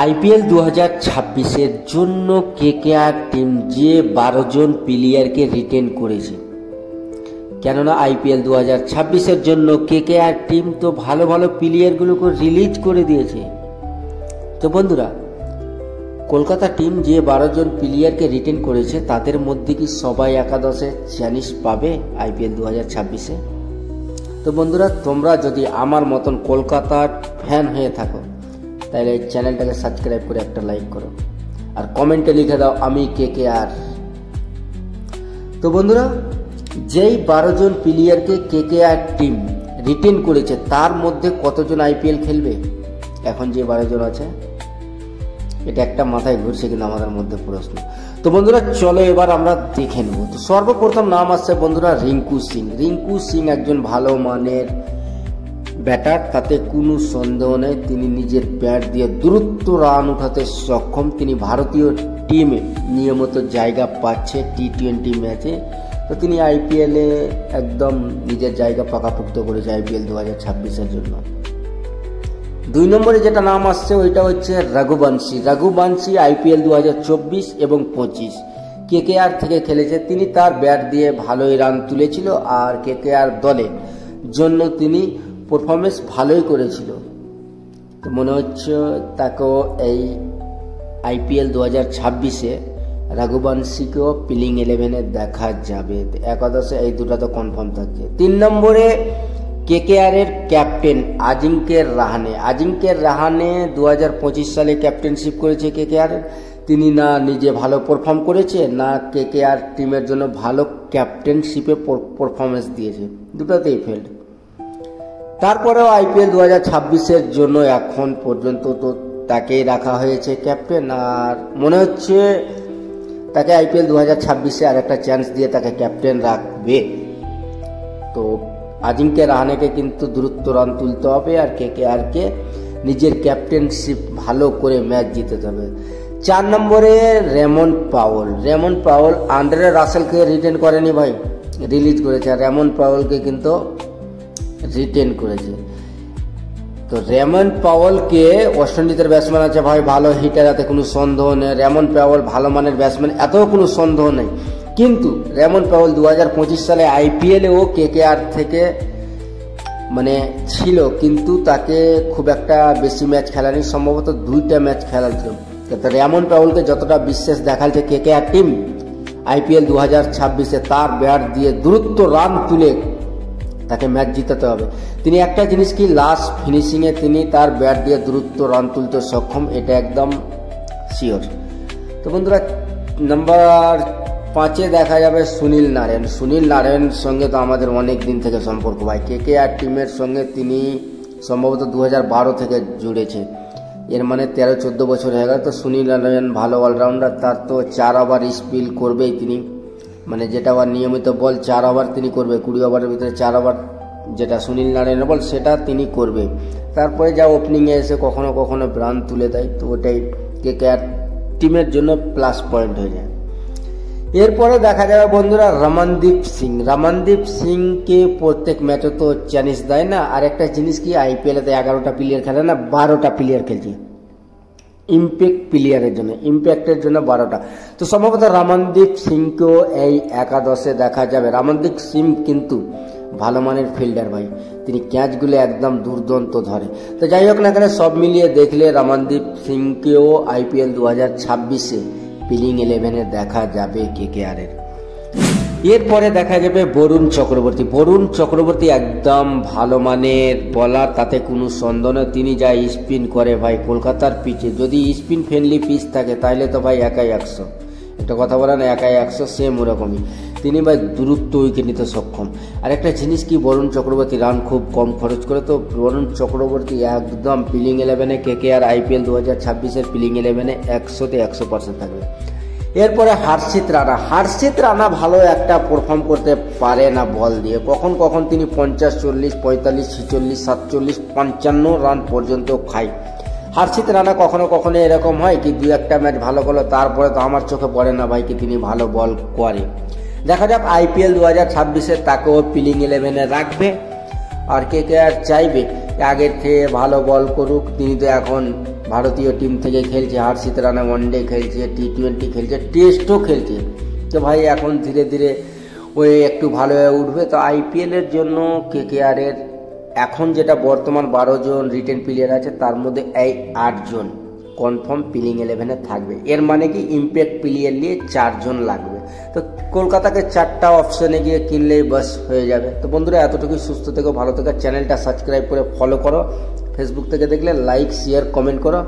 IPL 2026-এর জন্য KKR team যে 12 জন প্লেয়ারকে রিটেন করেছে, কেননা আইপিএল 2026-এর জন্য কেকেআর টিম তো ভালো ভালো প্লেয়ারগুলোকে রিলিজ করে দিয়েছে। তো বন্ধুরা, কলকাতা টিম যে 12 জন প্লেয়ারকে রিটেন করেছে তাদের মধ্যে কি সবাই একাদশে চান্স পাবে আইপিএল 2026-এ? তো বন্ধুরা, তোমরা যদি আমার মতন কলকাতার ফ্যান হয়ে থাকো তাহলে এই চ্যানেলটাকে সাবস্ক্রাইব করে একটা লাইক করো আর কমেন্টে লিখে দাও আমি কেকেআর। তো বন্ধুরা, যেই 12 জন প্লেয়ারকে কেকেআর টিম রিটেন করেছে তার মধ্যে কতজন আইপিএল খেলবে? এখন যে 12 জন আছে, এটা একটা মাথায় ঘুরছে কিন্তু আমাদের মধ্যে প্রশ্ন। তো বন্ধুরা, চলো এবার আমরা দেখে নেব। তো সর্বপ্রথম নাম আসছে বন্ধুরা রিঙ্কু সিং। রিঙ্কু সিং একজন ভালো মানের ব্যাটার, তাতে কোনো সন্দেহ নেই। তিনি নিজের ব্যাট দিয়ে দ্রুত রান উঠাতে সক্ষম। তিনি ভারতীয় টিমে নিয়মিত জায়গা পাচ্ছে টি-20 ম্যাচে। তো তিনি আইপিএলে একদম নিজের জায়গা পাকাপোক্ত করেছে আইপিএল 2026-এর জন্য। 2 নম্বরে যেটা নাম আসছে ওইটা হচ্ছে রঘুবংশী। রঘুবংশী আইপিএল 2024 এবং 25 কেকেআর থেকে খেলেছে। তিনি তার ব্যাট দিয়ে ভালোই রান তুলেছিল আর কেকেআর দলের জন্য তিনি পারফরমেন্স ভালোই করেছিল। তো মনে হচ্ছে তাকেও এই আইপিএল 2026-এ রঘুবংশীকেও প্লেইং 11-এ দেখা যাবে। একাদশে এই দুটো তো কনফার্ম থাকছে। 3 নম্বরে কেকেআর এর ক্যাপ্টেন আজিঙ্কের রাহানে। আজিঙ্কের রাহানে 2025 সালে ক্যাপ্টেনশিপ করেছে কেকেআর। তিনি না নিজে ভালো পারফর্ম করেছে, না কেকেআর টিমের জন্য ভালো ক্যাপ্টেনশিপে পারফরমেন্স দিয়েছে, দুটোতেই ফেল্ড। তারপরেও আইপিএল 2026-এর জন্য এখন পর্যন্ত তো তাকেই রাখা হয়েছে ক্যাপ্টেন, আর মনে হচ্ছে তাকে আইপিএল 2026-এ আর একটা চান্স দিয়ে তাকে ক্যাপ্টেন রাখবে। তো আজিঙ্কে রাহানেকে কিন্তু দ্রুত রান তুলতে হবে আর কেকেআরকে নিজের ক্যাপ্টেনশিপ ভালো করে ম্যাচ জিতে হবে। 4 নম্বরে Rovman Powell. Rovman Powell Andre রাসেলকে রিটেন করেনি ভাই, রিলিজ করেছে। আর রেমন পাওয়েলকে কিন্তু রিটেন করেছে। তো রেমন পাওয়েলকে ওয়েস্ট ইন্ডিজের ব্যাটসম্যান আছে ভাই, ভালো হিটার, এতে কোনো সন্দেহ নেই। রেমন পাওয়েল ভালো মানের ব্যাটসম্যান, এতেও কোনো সন্দেহ নেই। কিন্তু রেমন পাওয়েল 2025 সালে আইপিএলেও কেকেআর থেকে ছিল, কিন্তু তাকে খুব একটা বেশি ম্যাচ খেলানি, সম্ভবত 2টা ম্যাচ খেলাছিল। তো রেমন পাওয়েলকে যতটা বিশ্বাস দেখাচ্ছে কেকেআর টিম আইপিএল 2026-এ তার ব্যাট দিয়ে দ্রুত রান তুলে তাকে ম্যাচ জিতাতে হবে। তিনি একটা জিনিস কি, লাস্ট ফিনিশিংয়ে তিনি তার ব্যাট দিয়ে দ্রুত রান তুলতে সক্ষম, এটা একদম শিওর। তো বন্ধুরা, নাম্বার 5-এ দেখা যাবে সুনীল নারায়ণ। সুনীল নারায়ণের সঙ্গে তো আমাদের অনেক দিন থেকে সম্পর্ক ভাই। কেকেআর টিমের সঙ্গে তিনি সম্ভবত 2012 থেকে জুড়েছে, এর মানে 13-14 বছর হয়ে গেল। তো সুনীল নারায়ণ ভালো অলরাউন্ডার, তার তো 4 ওভার স্পিল করবেই তিনি, যেটা আবার নিয়মিত বল 4 ওভার তিনি করবে, 20 ওভারের ভিতরে 4 ওভার যেটা সুনীল নারায়ণের বল সেটা তিনি করবে। তারপরে যা ওপেনিংয়ে এসে কখনো কখনো রান তুলে দেয়, তো ওটাই কেকেআর টিমের জন্য প্লাস পয়েন্ট হয়ে যায়। এরপরে দেখা যাবে বন্ধুরা রমনদীপ সিং। রমনদীপ সিংকে প্রত্যেক ম্যাচে তো চান্স দেয় না, আর একটা জিনিস কি, আইপিএলে 11টা প্লেয়ার খেলে না, 12টা প্লেয়ার খেলছে ইম্প্যাক্ট প্লেয়ারের জন্য, ইম্প্যাক্টের জন্য 12টা। তো সম্ভবত রমনদীপ সিংকেও এই একাদশে দেখা যাবে। রমনদীপ সিং কিন্তু ভালো মানের ফিল্ডার ভাই, তিনি ক্যাচগুলো একদম দুর্দান্ত ধরে। তো যাই হোক না কেন, সব মিলিয়ে দেখলে রমনদীপ সিংকেও আইপিএল 2026-এ প্লেইং 11-এ দেখা যাবে কেকেআর এর। এরপরে দেখা যাবে বরুণ চক্রবর্তী। বরুণ চক্রবর্তী একদম ভালো মানের বলার, তাতে কোনো সন্দেহ নেই। তিনি যা স্পিন করে ভাই কলকাতার পিচে, যদি স্পিন ফ্রেন্ডলি পিচ থাকে তাহলে তো ভাই একাই 100, একটা কথা বলে না, একাই 100, সেম ওরকমই। তিনি ভাই দ্রুত উইকেট নিতে সক্ষম। আর একটা জিনিস কি, বরুণ চক্রবর্তী রান খুব কম খরচ করে। তো বরুণ চক্রবর্তী একদম প্লেইং 11-এ কেকেআর আইপিএল 2026-এর প্লেইং 11-এ 100-তে 100% থাকবে। এরপরে হর্ষিত রানা। হর্ষিত রানা ভালো একটা পারফর্ম করতে পারে না বল দিয়ে, কখন কখন তিনি 50, 40, 45, 46, 47, 55 রান পর্যন্ত খায়। হর্ষিত রানা কখনো কখনো এরকম হয় কি 2-1টা ম্যাচ ভালো করলো, তারপরে তো আমার চোখে পড়ে না ভাই কি তিনি ভালো বল করে। দেখা যাক আইপিএল 2026-এ তাকেও প্লেইং 11-এ রাখবে। আর কেকেআর চাইবে আগের থেকে ভালো বল করুক, তিনি তো এখন ভারতীয় টিম থেকে খেলছে, হার্ষিত রানা ওয়ানডে খেলছে, টি20 খেলছে, টেস্টও খেলছে। তো ভাই এখন ধীরে ধীরে ওই একটু ভালো হয়ে উঠবে। তো আইপিএলের জন্য কেকেআরের এখন যেটা বর্তমান 12 জন রিটেন প্লেয়ার আছে, তার মধ্যে এই 8 জন কনফার্ম প্লেইং 11-এ থাকবে। এর মানে কি ইম্প্যাক্ট প্লেয়ার নিয়ে 4 জন লাগবে। তো কলকাতাকে 4টা অপশনে গিয়ে কিনলেই বাস হয়ে যাবে। তো বন্ধুরা এতটুকুই, সুস্থ থেকো, ভালো থেকো, চ্যানেলটা সাবস্ক্রাইব করে ফলো করো, ফেসবুক থেকে দেখলে লাইক শেয়ার কমেন্ট করো।